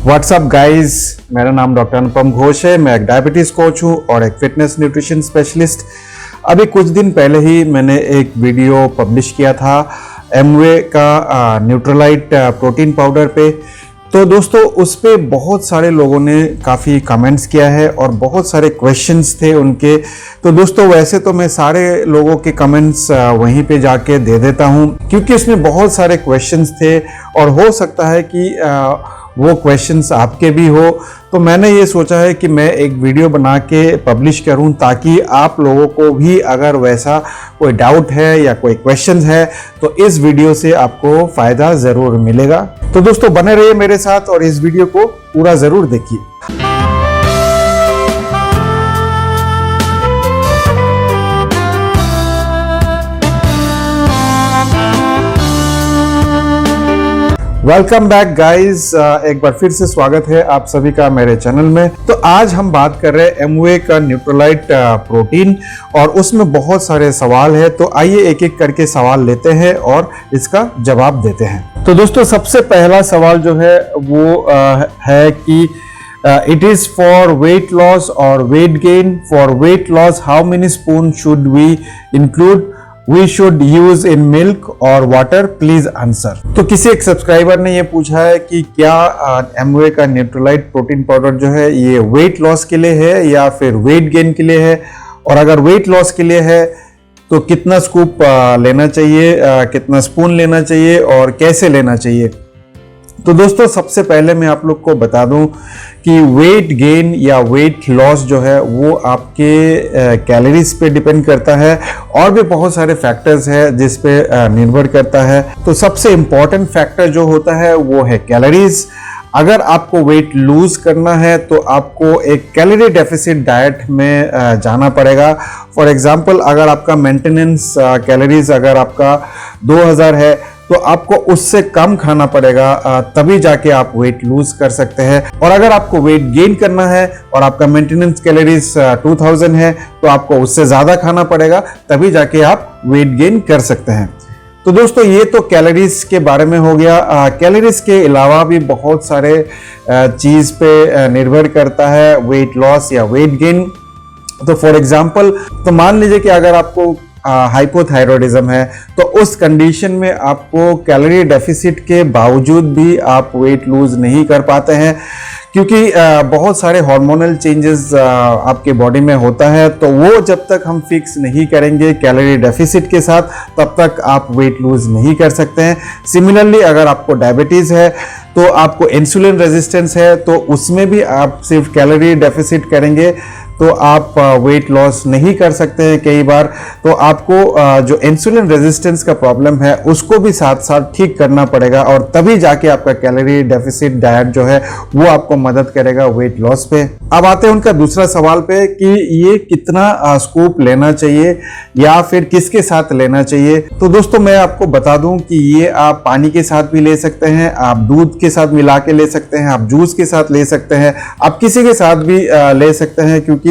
WhatsApp guys, मेरा नाम doctor अनुपम घोष है। मैं एक डायबिटीज़ कोच हूँ और एक फिटनेस न्यूट्रिशन स्पेशलिस्ट। अभी कुछ दिन पहले ही मैंने एक वीडियो पब्लिश किया था एमवे का न्यूट्रलाइट प्रोटीन पाउडर पे। तो दोस्तों उस पे बहुत सारे लोगों ने काफ़ी कमेंट्स किया है और बहुत सारे क्वेश्चंस थे उनके। तो दोस्तों वैसे तो मैं सारे लोगों के कमेंट्स वहीं पे जाके दे देता हूँ, क्योंकि इसमें बहुत सारे क्वेश्चंस थे और हो सकता है कि वो क्वेश्चंस आपके भी हो। तो मैंने ये सोचा है कि मैं एक वीडियो बना के पब्लिश करूं, ताकि आप लोगों को भी अगर वैसा कोई डाउट है या कोई क्वेश्चंस है तो इस वीडियो से आपको फ़ायदा ज़रूर मिलेगा। तो दोस्तों बने रहिए मेरे साथ और इस वीडियो को पूरा ज़रूर देखिए। वेलकम बैक गाइस, एक बार फिर से स्वागत है आप सभी का मेरे चैनल में। तो आज हम बात कर रहे हैं एमवे का न्यूट्रलाइट प्रोटीन और उसमें बहुत सारे सवाल है। तो आइए एक एक करके सवाल लेते हैं और इसका जवाब देते हैं। तो दोस्तों सबसे पहला सवाल जो है वो है कि it is for weight loss और weight gain. For weight loss how many spoon should we include We should use in milk or water? Please answer। तो किसी एक सब्सक्राइबर ने ये पूछा है कि क्या एमवे का न्यूट्रलाइट प्रोटीन पाउडर जो है ये वेट लॉस के लिए है या फिर वेट गेन के लिए है, और अगर वेट लॉस के लिए है तो कितना स्कूप लेना चाहिए, कितना स्पून लेना चाहिए और कैसे लेना चाहिए। तो दोस्तों सबसे पहले मैं आप लोग को बता दूं कि वेट गेन या वेट लॉस जो है वो आपके कैलोरीज पे डिपेंड करता है और भी बहुत सारे फैक्टर्स हैं जिस पे निर्भर करता है। तो सबसे इम्पॉर्टेंट फैक्टर जो होता है वो है कैलोरीज। अगर आपको वेट लूज करना है तो आपको एक कैलोरी डेफिसिट डाइट में जाना पड़ेगा। फॉर एग्जांपल अगर आपका मेंटेनेंस कैलोरीज अगर आपका 2000 है तो आपको उससे कम खाना पड़ेगा, तभी जाके आप वेट लूज कर सकते हैं। और अगर आपको वेट गेन करना है और आपका मेंटेनेंस कैलोरीज 2000 है तो आपको उससे ज़्यादा खाना पड़ेगा, तभी जाके आप वेट गेन कर सकते हैं। तो दोस्तों ये तो कैलोरीज के बारे में हो गया। कैलोरीज के अलावा भी बहुत सारे चीज़ पे निर्भर करता है वेट लॉस या वेट गेन। तो फॉर एग्जाम्पल तो मान लीजिए कि अगर आपको हाइपोथायरॉयडिज्म है तो उस कंडीशन में आपको कैलोरी डेफिसिट के बावजूद भी आप वेट लूज नहीं कर पाते हैं, क्योंकि बहुत सारे हार्मोनल चेंजेस आपके बॉडी में होता है। तो वो जब तक हम फिक्स नहीं करेंगे कैलोरी डेफिसिट के साथ तब तक आप वेट लूज नहीं कर सकते हैं। सिमिलरली अगर आपको डायबिटीज़ है तो आपको इंसुलिन रेजिस्टेंस है तो उसमें भी आप सिर्फ कैलोरी डेफिसिट करेंगे तो आप वेट लॉस नहीं कर सकते हैं कई बार। तो आपको जो इंसुलिन रेजिस्टेंस का प्रॉब्लम है उसको भी साथ साथ ठीक करना पड़ेगा और तभी जाके आपका कैलोरी डेफिसिट डाइट जो है वो आपको मदद करेगा वेट लॉस पे। अब आते हैं उनका दूसरा सवाल पे कि ये कितना स्कूप लेना चाहिए या फिर किसके साथ लेना चाहिए। तो दोस्तों मैं आपको बता दूं कि ये आप पानी के साथ भी ले सकते हैं, आप दूध के साथ मिला के ले सकते हैं, आप जूस के साथ ले सकते हैं, आप किसी के साथ भी ले सकते हैं, क्योंकि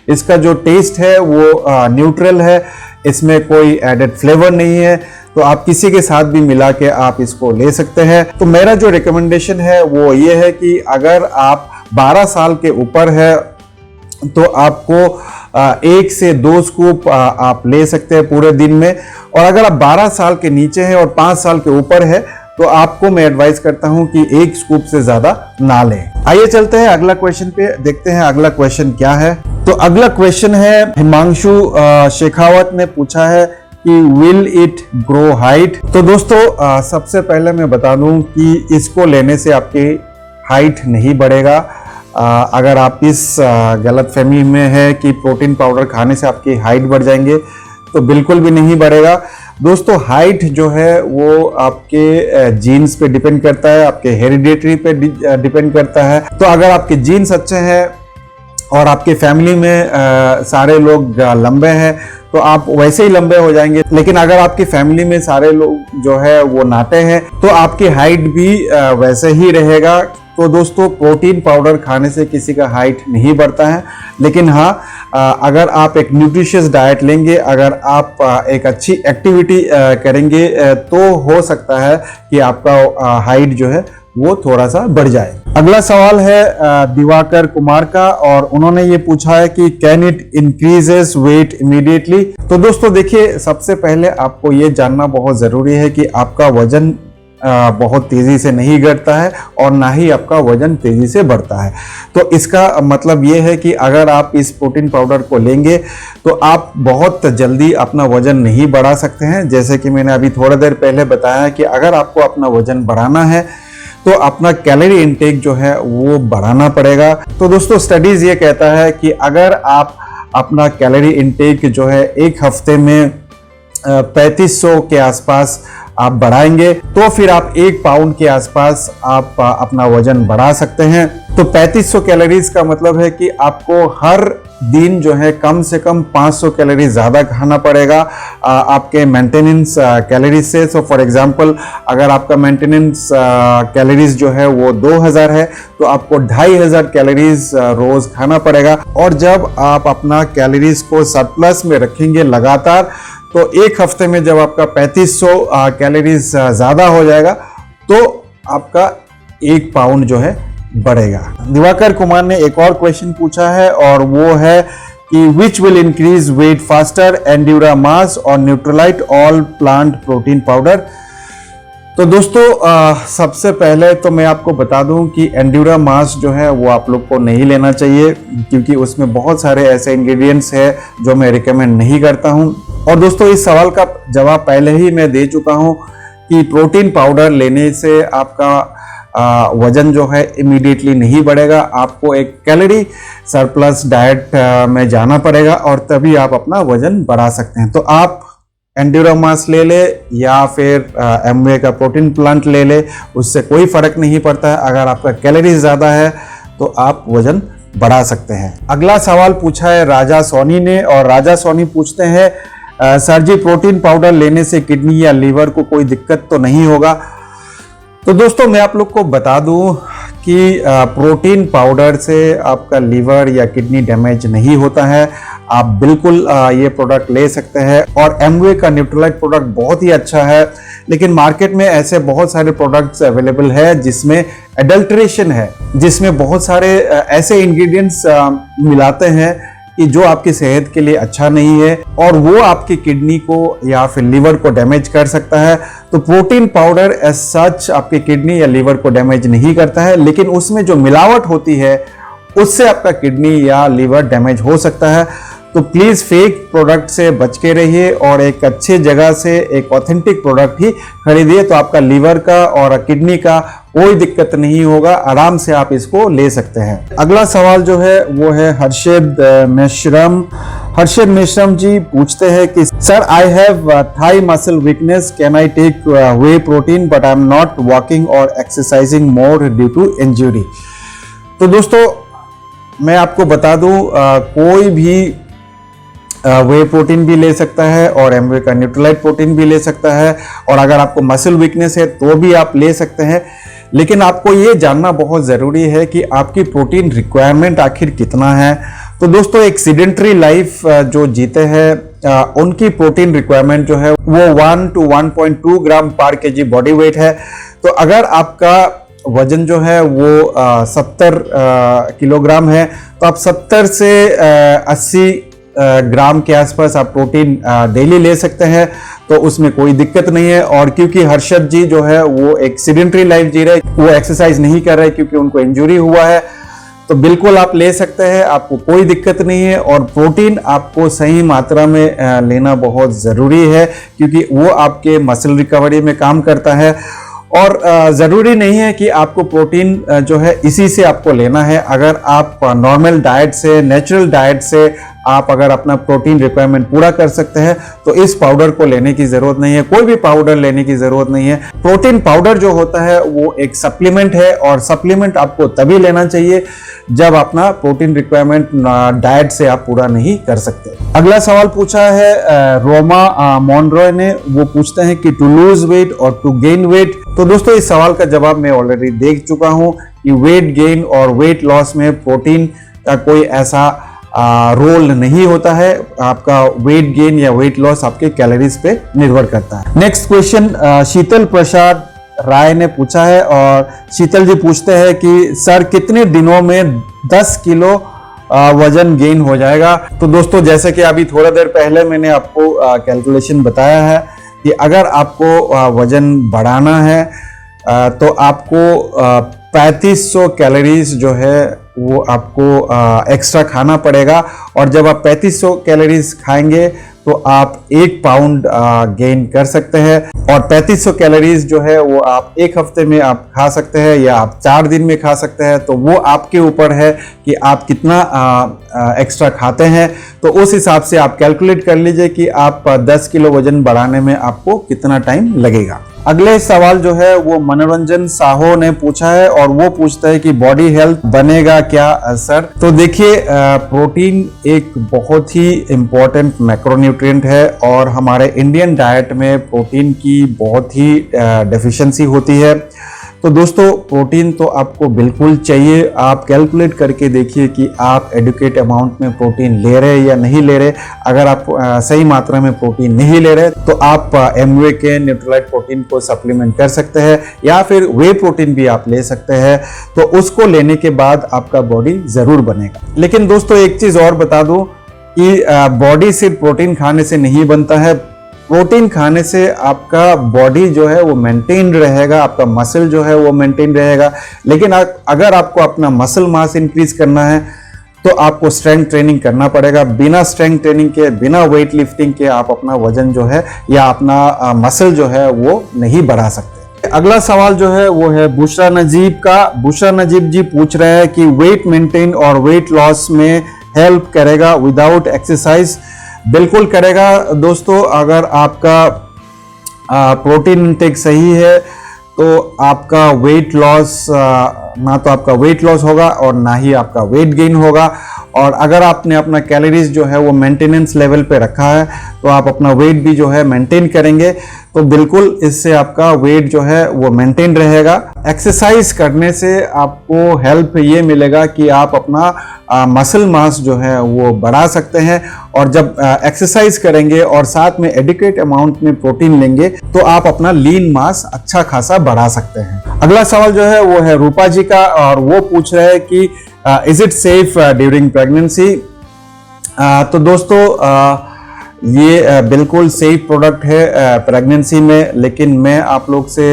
इसका जो टेस्ट है वो न्यूट्रल है, इसमें कोई एडेड फ्लेवर नहीं है। तो आप किसी के साथ भी मिला के आप इसको ले सकते हैं। तो मेरा जो रिकमेंडेशन है वो ये है कि अगर आप 12 साल के ऊपर है तो आपको 1 से 2 स्कूप आप ले सकते हैं पूरे दिन में, और अगर आप 12 साल के नीचे हैं और 5 साल के ऊपर है तो आपको मैं एडवाइस करता हूं कि 1 स्कूप से ज्यादा ना लें। आइए चलते हैं अगला क्वेश्चन पे, देखते हैं अगला क्वेश्चन क्या है। तो अगला क्वेश्चन है हिमांशु शेखावत ने पूछा है कि विल इट ग्रो हाइट। तो दोस्तों सबसे पहले मैं बता दूं कि इसको लेने से आपकी हाइट नहीं बढ़ेगा। अगर आप इस गलतफहमी में है कि प्रोटीन पाउडर खाने से आपकी हाइट बढ़ जाएंगे, तो बिल्कुल भी नहीं बढ़ेगा। दोस्तों हाइट जो है वो आपके जीन्स पे डिपेंड करता है, आपके हेरिडिटरी पे डिपेंड करता है। तो अगर आपके जीन्स अच्छे हैं और आपके फैमिली में सारे लोग लंबे हैं तो आप वैसे ही लंबे हो जाएंगे। लेकिन अगर आपकी फैमिली में सारे लोग जो है वो नाटे हैं तो आपकी हाइट भी वैसे ही रहेगा। तो दोस्तों प्रोटीन पाउडर खाने से किसी का हाइट नहीं बढ़ता है, लेकिन हाँ अगर आप एक न्यूट्रिशियस डाइट लेंगे, अगर आप एक अच्छी एक्टिविटी करेंगे तो हो सकता है कि आपका हाइट जो है वो थोड़ा सा बढ़ जाए। अगला सवाल है दिवाकर कुमार का, और उन्होंने ये पूछा है कि can it increases weight immediately. तो दोस्तों देखिए, सबसे पहले आपको ये जानना बहुत जरूरी है कि आपका वजन बहुत तेजी से नहीं घटता है और ना ही आपका वजन तेजी से बढ़ता है। तो इसका मतलब ये है कि अगर आप इस प्रोटीन पाउडर को लेंगे तो आप बहुत जल्दी अपना वजन नहीं बढ़ा सकते हैं। जैसे कि मैंने अभी थोड़ा देर पहले बताया कि अगर आपको अपना वजन बढ़ाना है तो अपना कैलोरी इनटेक जो है वो बढ़ाना पड़ेगा। तो दोस्तों स्टडीज ये कहता है कि अगर आप अपना कैलोरी इनटेक जो है एक हफ्ते में 3500 के आसपास आप बढ़ाएंगे तो फिर आप 1 पाउंड के आसपास आप अपना वजन बढ़ा सकते हैं। तो 3500 कैलोरीज का मतलब है कि आपको हर दिन जो है कम से कम 500 कैलोरी ज्यादा खाना पड़ेगा आपके मेंटेनेंस कैलोरीज से। सो फॉर एग्जांपल, अगर आपका मेंटेनेंस कैलोरीज जो है वो 2000 है तो आपको 2500 कैलोरीज रोज खाना पड़ेगा। और जब आप अपना कैलोरीज को सरप्लस में रखेंगे लगातार, तो एक हफ्ते में जब आपका 3500 कैलोरीज ज्यादा हो जाएगा तो आपका 1 पाउंड जो है बढ़ेगा। दिवाकर कुमार ने एक और क्वेश्चन पूछा है, और वो है कि which will increase weight faster, Endura mass और Nutrolite all plant protein powder. तो दोस्तों सबसे पहले तो मैं आपको बता दूं कि एंड्यूरा मास जो है वो आप लोग को नहीं लेना चाहिए, क्योंकि उसमें बहुत सारे ऐसे इंग्रेडिएंट्स है जो मैं रिकमेंड नहीं करता हूं। और दोस्तों इस सवाल का जवाब पहले ही मैं दे चुका हूं कि प्रोटीन पाउडर लेने से आपका वजन जो है इमीडिएटली नहीं बढ़ेगा। आपको एक कैलोरी सरप्लस डाइट में जाना पड़ेगा और तभी आप अपना वजन बढ़ा सकते हैं। तो आप एंड्यूरा मास ले ले या फिर एमवे का प्रोटीन प्लांट ले ले, उससे कोई फर्क नहीं पड़ता है। अगर आपका कैलोरी ज्यादा है तो आप वजन बढ़ा सकते हैं। अगला सवाल पूछा है राजा सोनी ने, और राजा सोनी पूछते हैं सर जी, प्रोटीन पाउडर लेने से किडनी या लीवर को कोई दिक्कत तो नहीं होगा। तो दोस्तों मैं आप लोग को बता दूं कि प्रोटीन पाउडर से आपका लीवर या किडनी डैमेज नहीं होता है। आप बिल्कुल ये प्रोडक्ट ले सकते हैं, और एमवे का न्यूट्रोलाइट प्रोडक्ट बहुत ही अच्छा है। लेकिन मार्केट में ऐसे बहुत सारे प्रोडक्ट्स अवेलेबल है जिसमें एडल्ट्रेशन है, जिसमें बहुत सारे ऐसे इंग्रेडिएंट्स मिलाते हैं कि जो आपकी सेहत के लिए अच्छा नहीं है, और वो आपकी किडनी को या फिर लीवर को डैमेज कर सकता है। तो प्रोटीन पाउडर एज सच आपकी किडनी या लीवर को डैमेज नहीं करता है, लेकिन उसमें जो मिलावट होती है उससे आपका किडनी या लीवर डैमेज हो सकता है। तो प्लीज फेक प्रोडक्ट से बच के रहिए और एक अच्छे जगह से एक ऑथेंटिक प्रोडक्ट ही खरीदिए, तो आपका लीवर का और किडनी का कोई दिक्कत नहीं होगा। आराम से आप इसको ले सकते हैं। अगला सवाल जो है वो है हर्षद मेश्रम। हर्षद मेश्रम जी पूछते हैं कि sir, I have thigh muscle weakness, can I take whey protein but I am not walking और exercising more due to injury. तो दोस्तों मैं आपको बता दूं, कोई भी वे प्रोटीन भी ले सकता है और एमवे का न्यूट्रोलाइट प्रोटीन भी ले सकता है, और अगर आपको मसल वीकनेस है तो भी आप ले सकते हैं। लेकिन आपको ये जानना बहुत ज़रूरी है कि आपकी प्रोटीन रिक्वायरमेंट आखिर कितना है। तो दोस्तों एक सीडेंटरी लाइफ जो जीते हैं उनकी प्रोटीन रिक्वायरमेंट जो है वो 1 to 1.2 ग्राम पर केजी बॉडी वेट है। तो अगर आपका वजन जो है वो 70 किलोग्राम है तो आप 70 से 80 ग्राम के आसपास आप प्रोटीन डेली ले सकते हैं, तो उसमें कोई दिक्कत नहीं है। और क्योंकि हर्षद जी जो है वो एक सीडेंटरी लाइफ जी रहे, वो एक्सरसाइज नहीं कर रहे क्योंकि उनको इंजरी हुआ है, तो बिल्कुल आप ले सकते हैं, आपको कोई दिक्कत नहीं है। और प्रोटीन आपको सही मात्रा में लेना बहुत ज़रूरी है, क्योंकि वो आपके मसल रिकवरी में काम करता है। और ज़रूरी नहीं है कि आपको प्रोटीन जो है इसी से आपको लेना है। अगर आप नॉर्मल डाइट से, नेचुरल डाइट से आप अगर अपना प्रोटीन रिक्वायरमेंट पूरा कर सकते हैं तो इस पाउडर को लेने की ज़रूरत नहीं है, कोई भी पाउडर लेने की ज़रूरत नहीं है। प्रोटीन पाउडर जो होता है वो एक सप्लीमेंट है, और सप्लीमेंट आपको तभी लेना चाहिए जब अपना प्रोटीन रिक्वायरमेंट डाइट से आप पूरा नहीं कर सकते। अगला सवाल पूछा है रोमा मोनरॉय ने। वो पूछते हैं कि टू लूज वेट और टू गेन वेट। तो दोस्तों इस सवाल का जवाब मैं ऑलरेडी देख चुका हूं कि वेट गेन और वेट लॉस में प्रोटीन का कोई ऐसा रोल नहीं होता है। आपका वेट गेन या वेट लॉस आपके कैलोरीज पे निर्भर करता है। नेक्स्ट क्वेश्चन शीतल प्रसाद राय ने पूछा है और शीतल जी पूछते हैं कि सर कितने दिनों में 10 किलो वजन गेन हो जाएगा। तो दोस्तों जैसे कि अभी थोड़ा देर पहले मैंने आपको कैलकुलेशन बताया है कि अगर आपको वजन बढ़ाना है तो आपको 3500 कैलोरीज जो है वो आपको एक्स्ट्रा खाना पड़ेगा। और जब आप 3500 कैलोरीज खाएंगे तो आप 1 पाउंड गेन कर सकते हैं। और 3500 कैलोरीज जो है वो आप 1 हफ्ते में आप खा सकते हैं या आप 4 दिन में खा सकते हैं। तो वो आपके ऊपर है कि आप कितना एक्स्ट्रा खाते हैं। तो उस हिसाब से आप कैलकुलेट कर लीजिए कि आप 10 किलो वजन बढ़ाने में आपको कितना टाइम लगेगा। अगले सवाल जो है वो मनोरंजन साहो ने पूछा है और वो पूछता है कि बॉडी हेल्थ बनेगा क्या सर। तो देखिए प्रोटीन एक बहुत ही इंपॉर्टेंट मैक्रोन्यूट्रिएंट है और हमारे इंडियन डाइट में प्रोटीन की बहुत ही डेफिशिएंसी होती है। तो दोस्तों प्रोटीन तो आपको बिल्कुल चाहिए। आप कैलकुलेट करके देखिए कि आप एडुकेट अमाउंट में प्रोटीन ले रहे हैं या नहीं ले रहे। अगर आप सही मात्रा में प्रोटीन नहीं ले रहे तो आप एमवे के न्यूट्रोलाइट प्रोटीन को सप्लीमेंट कर सकते हैं या फिर वे प्रोटीन भी आप ले सकते हैं। तो उसको लेने के बाद आपका बॉडी जरूर बनेगा। लेकिन दोस्तों एक चीज और बता दूं कि बॉडी सिर्फ प्रोटीन खाने से नहीं बनता है। प्रोटीन खाने से आपका बॉडी जो है वो मेंटेन रहेगा, आपका मसल जो है वो मेंटेन रहेगा। लेकिन अगर आपको अपना मसल मास इंक्रीज करना है तो आपको स्ट्रेंथ ट्रेनिंग करना पड़ेगा। बिना स्ट्रेंथ ट्रेनिंग के, बिना वेट लिफ्टिंग के आप अपना वजन जो है या अपना मसल जो है वो नहीं बढ़ा सकते। अगला सवाल जो है वो है बुशरा नजीब का। बुशरा नजीब जी पूछ रहे हैं कि वेट मेंटेन और वेट लॉस में हेल्प करेगा विदाउट एक्सरसाइज। बिल्कुल करेगा दोस्तों। अगर आपका प्रोटीन इंटेक सही है तो आपका वेट लॉस ना तो आपका वेट लॉस होगा और ना ही आपका वेट गेन होगा। और अगर आपने अपना कैलोरीज जो है वो मेंटेनेंस लेवल पे रखा है तो आप अपना वेट भी जो है मेंटेन करेंगे। तो बिल्कुल इससे आपका वेट जो है वो मेंटेन रहेगा। एक्सरसाइज करने से आपको हेल्प ये मिलेगा कि आप अपना मसल मास जो है वो बढ़ा सकते हैं। और जब एक्सरसाइज करेंगे और साथ में एडिक्वेट अमाउंट में प्रोटीन लेंगे तो आप अपना लीन मास अच्छा खासा बढ़ा सकते हैं। अगला सवाल जो है वो है रूपा जी का और वो पूछ रहे हैं कि is it safe during pregnancy. तो दोस्तों ये बिल्कुल सेफ प्रोडक्ट है प्रेगनेंसी में। लेकिन मैं आप लोग से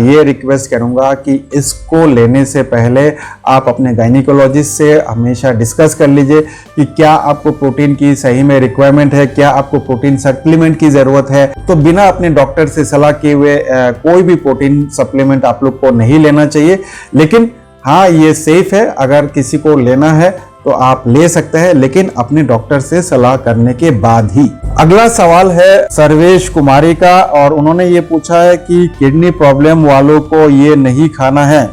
ये रिक्वेस्ट करूंगा कि इसको लेने से पहले आप अपने गायनिकोलॉजिस्ट से हमेशा डिस्कस कर लीजिए कि क्या आपको प्रोटीन की सही में रिक्वायरमेंट है, क्या आपको प्रोटीन सप्लीमेंट की ज़रूरत है। तो बिना अपने डॉक्टर से सलाह किए हुए कोई भी प्रोटीन सप्लीमेंट आप लोग को नहीं लेना चाहिए। लेकिन हाँ ये सेफ है, अगर किसी को लेना है तो आप ले सकते हैं, लेकिन अपने डॉक्टर से सलाह करने के बाद ही। अगला सवाल है सर्वेश कुमारी का और उन्होंने ये पूछा है कि किडनी प्रॉब्लम वालों को ये नहीं खाना है।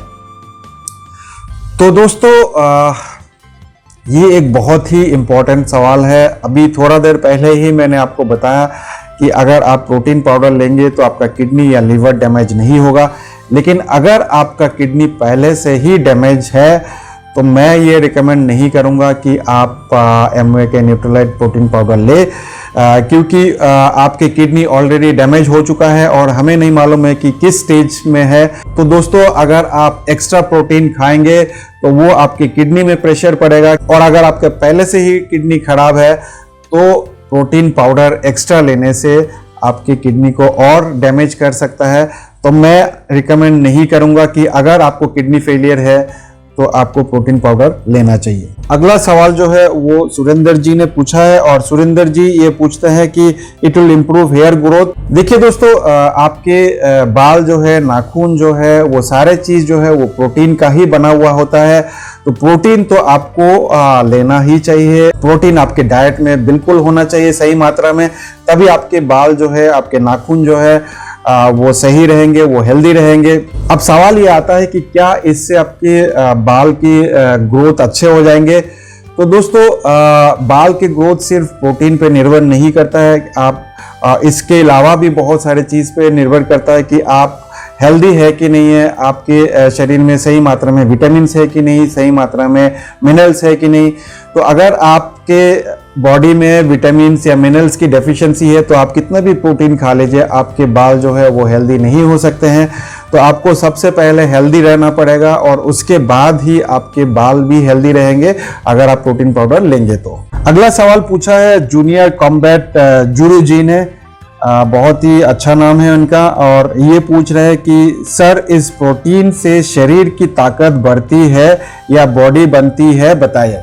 तो दोस्तों ये एक बहुत ही इंपॉर्टेंट सवाल है। अभी थोड़ा देर पहले ही मैंने आपको बताया कि अगर आप प्रोटीन पाउडर लेंगे तो आपका किडनी या लीवर डैमेज नहीं होगा। लेकिन अगर आपका किडनी पहले से ही डैमेज है तो मैं ये रिकमेंड नहीं करूँगा कि आप एमवे के न्यूट्रोलाइट प्रोटीन पाउडर ले, क्योंकि आपके किडनी ऑलरेडी डैमेज हो चुका है और हमें नहीं मालूम है कि किस स्टेज में है। तो दोस्तों अगर आप एक्स्ट्रा प्रोटीन खाएंगे तो वो आपकी किडनी में प्रेशर पड़ेगा और अगर आपके पहले से ही किडनी खराब है तो प्रोटीन पाउडर एक्स्ट्रा लेने से आपकी किडनी को और डैमेज कर सकता है। तो मैं रिकमेंड नहीं करूँगा कि अगर आपको किडनी फेलियर है तो आपको प्रोटीन पाउडर लेना चाहिए। अगला सवाल जो है वो सुरेंद्र जी ने पूछा है और सुरेंद्र जी ये पूछते हैं कि it will improve hair growth. देखिए दोस्तों आपके बाल जो है, नाखून जो है, वो सारे चीज जो है वो प्रोटीन का ही बना हुआ होता है। तो प्रोटीन तो आपको लेना ही चाहिए। प्रोटीन आपके डाइट में बिल्कुल होना चाहिए सही मात्रा में, तभी आपके बाल जो है, आपके नाखून जो है वो सही रहेंगे, वो हेल्दी रहेंगे। अब सवाल ये आता है कि क्या इससे आपके बाल की ग्रोथ अच्छे हो जाएंगे। तो दोस्तों बाल की ग्रोथ सिर्फ प्रोटीन पे निर्भर नहीं करता है, आप इसके अलावा भी बहुत सारे चीज़ पे निर्भर करता है कि आप हेल्दी है कि नहीं है, आपके शरीर में सही मात्रा में विटामिन है कि नहीं, सही मात्रा में मिनरल्स है कि नहीं। तो अगर आपके बॉडी में विटामिन या मिनरल्स की डेफिशिएंसी है तो आप कितना भी प्रोटीन खा लीजिए, आपके बाल जो है वो हेल्दी नहीं हो सकते हैं। तो आपको सबसे पहले हेल्दी रहना पड़ेगा और उसके बाद ही आपके बाल भी हेल्दी रहेंगे अगर आप प्रोटीन पाउडर लेंगे तो। अगला सवाल पूछा है जूनियर कॉम्बैट जुरू जी ने, बहुत ही अच्छा नाम है उनका, और ये पूछ रहे हैं कि सर इस प्रोटीन से शरीर की ताकत बढ़ती है या बॉडी बनती है, बताइए।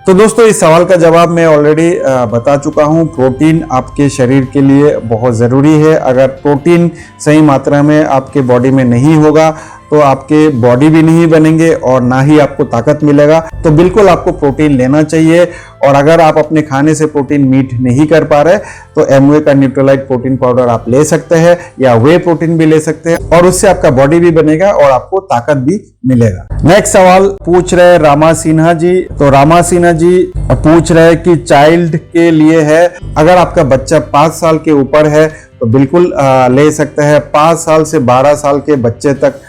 तो दोस्तों इस सवाल का जवाब मैं ऑलरेडी बता चुका हूँ। प्रोटीन आपके शरीर के लिए बहुत ज़रूरी है। अगर प्रोटीन सही मात्रा में आपके बॉडी में नहीं होगा तो आपके बॉडी भी नहीं बनेंगे और ना ही आपको ताकत मिलेगा। तो बिल्कुल आपको प्रोटीन लेना चाहिए। और अगर आप अपने खाने से प्रोटीन मीट नहीं कर पा रहे तो एमवे का न्यूट्रोलाइट प्रोटीन पाउडर आप ले सकते हैं या वे प्रोटीन भी ले सकते हैं, और उससे आपका बॉडी भी बनेगा और आपको ताकत भी मिलेगा। नेक्स्ट सवाल पूछ रहे रामा सिन्हा जी। तो रामा सिन्हा जी पूछ रहे कि चाइल्ड के लिए है, अगर आपका बच्चा 5 साल के ऊपर है तो बिल्कुल ले सकते हैं। 5 साल से 12 साल के बच्चे तक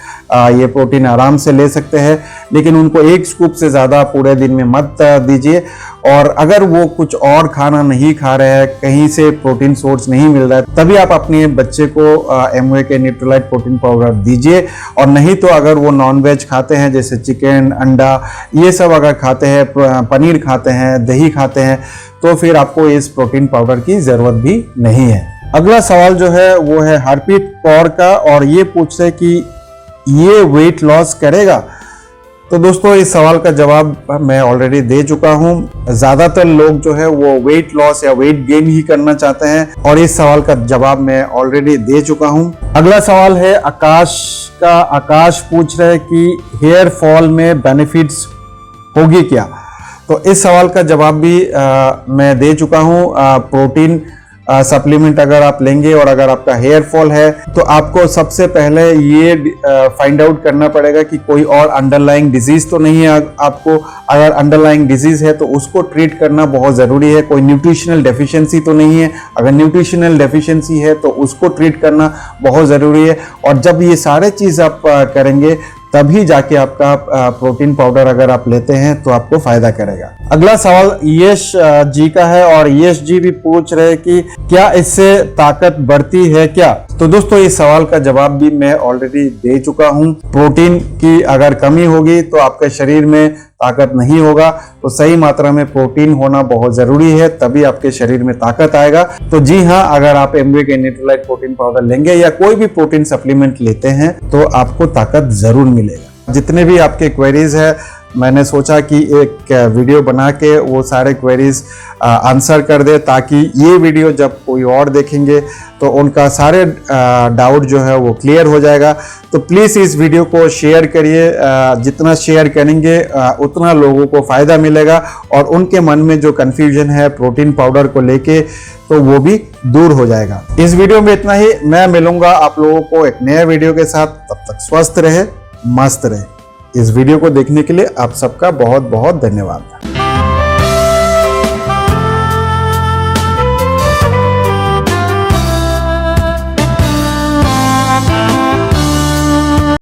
ये प्रोटीन आराम से ले सकते हैं, लेकिन उनको 1 स्कूप से ज़्यादा पूरे दिन में मत दीजिए। और अगर वो कुछ और खाना नहीं खा रहे हैं, कहीं से प्रोटीन सोर्स नहीं मिल रहा है, तभी आप अपने बच्चे को एमवे के न्यूट्रोलाइट प्रोटीन पाउडर दीजिए। और नहीं तो अगर वो नॉनवेज खाते हैं जैसे चिकन, अंडा, ये सब अगर खाते हैं, पनीर खाते हैं, दही खाते हैं, तो फिर आपको इस प्रोटीन पाउडर की ज़रूरत भी नहीं है। अगला सवाल जो है वो है हरप्रीत कौर का, और ये पूछ रहे कि ये वेट लॉस करेगा। तो दोस्तों इस सवाल का जवाब मैं ऑलरेडी दे चुका हूं। ज्यादातर लोग जो है वो वेट लॉस या वेट गेन ही करना चाहते हैं, और इस सवाल का जवाब मैं ऑलरेडी दे चुका हूं। अगला सवाल है आकाश का। आकाश पूछ रहे कि हेयर फॉल में बेनिफिट्स होगी क्या। तो इस सवाल का जवाब भी मैं दे चुका हूं। प्रोटीन सप्लीमेंट अगर आप लेंगे और अगर आपका हेयर फॉल है तो आपको सबसे पहले ये फाइंड आउट करना पड़ेगा कि कोई और अंडरलाइंग डिजीज तो नहीं है आपको। अगर अंडरलाइंग डिजीज है तो उसको ट्रीट करना बहुत ज़रूरी है। कोई न्यूट्रिशनल डेफिशिएंसी तो नहीं है, अगर न्यूट्रिशनल डेफिशिएंसी है तो उसको ट्रीट करना बहुत ज़रूरी है। और जब ये सारे चीज़ आप करेंगे तभी जाके आपका प्रोटीन पाउडर अगर आप लेते हैं तो आपको फायदा करेगा। अगला सवाल यश जी का है, और यश जी भी पूछ रहे कि क्या इससे ताकत बढ़ती है क्या। तो दोस्तों इस सवाल का जवाब भी मैं ऑलरेडी दे चुका हूं। प्रोटीन की अगर कमी होगी तो आपके शरीर में ताकत नहीं होगा। तो सही मात्रा में प्रोटीन होना बहुत जरूरी है, तभी आपके शरीर में ताकत आएगा। तो जी हाँ, अगर आप एमवे के न्यूट्रोलाइट प्रोटीन पाउडर लेंगे या कोई भी प्रोटीन सप्लीमेंट लेते हैं तो आपको ताकत जरूर मिलेगा। जितने भी आपके क्वेरीज है, मैंने सोचा कि एक वीडियो बना के वो सारे क्वेरीज आंसर कर दे, ताकि ये वीडियो जब कोई और देखेंगे तो उनका सारे डाउट जो है वो क्लियर हो जाएगा। तो प्लीज़ इस वीडियो को शेयर करिए। जितना शेयर करेंगे उतना लोगों को फ़ायदा मिलेगा, और उनके मन में जो कन्फ्यूजन है प्रोटीन पाउडर को लेके तो वो भी दूर हो जाएगा। इस वीडियो में इतना ही। मैं मिलूंगा आप लोगों को एक नए वीडियो के साथ। तब तक स्वस्थ रहे, मस्त रहे। इस वीडियो को देखने के लिए आप सबका बहुत बहुत धन्यवाद।